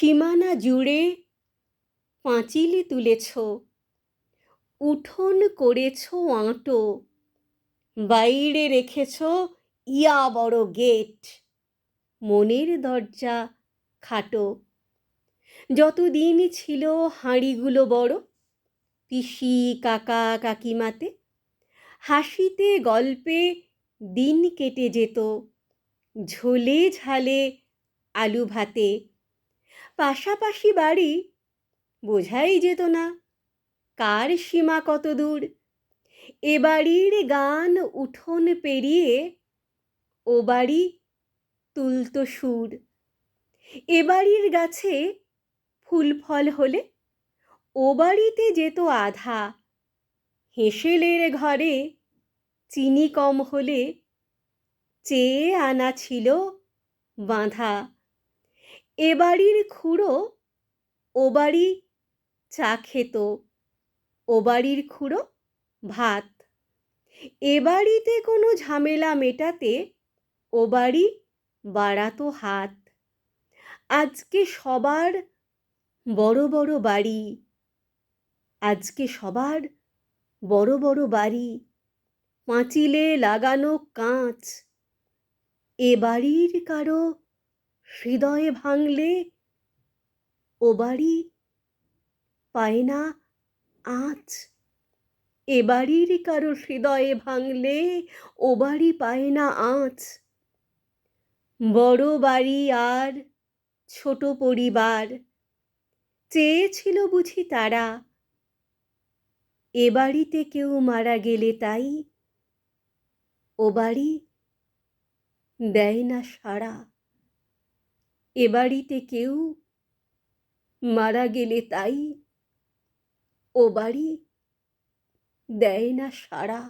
সীমানা জুড়ে পাঁচিল তুলেছ, উঠোন করেছ আঁটো, বাইরে রেখেছ ইয়া বড় গেট, মনের দরজা খাটো। যতদিন ছিল হাঁড়িগুলো বড়, পিসি কাকা কাকিমাতে, হাসিতে গল্পে দিন কেটে যেত, ঝোলে ঝালে আলু ভাতে। পাশাপাশি বাড়ি, বোঝাই যেত না কার সীমা কত দূর। এ বাড়ির গান উঠোন পেরিয়ে ও বাড়ি তুলত সুর। এ বাড়ির গাছে ফুল ফল হলে ও বাড়িতে যেত আধা। হেঁসেলের ঘরে চিনি কম হলে চেয়ে আনা ছিল বাঁধা। এ বাড়ির খুড়ো ও বাড়ি চা খেত, ও বাড়ির খুড়ো ভাত। এ বাড়িতে কোনো ঝামেলা মেটাতে ও বাড়ি বাড়াতো হাত। আজকে সবার বড় বড় বাড়ি, আজকে সবার বড় বড় বাড়ি, পাঁচিলে লাগানো কাঁচ। এ বাড়ির কারো হৃদয়ে ভাঙলে ও বাড়ি পায় না আঁচ। এ বাড়ির কারো হৃদয়ে ভাঙলে ও বাড়ি পায় না আঁচ। বড় বাড়ি আর ছোট পরিবার, চেয়েছিল বুঝি তারা এ বাড়িতে কেউ মারা গেলে তাই ও বাড়ি দেয় না সাড়া। এ বাড়িতে কেউ মারা গেলে তাই ও বাড়ি দেয় না সাড়া।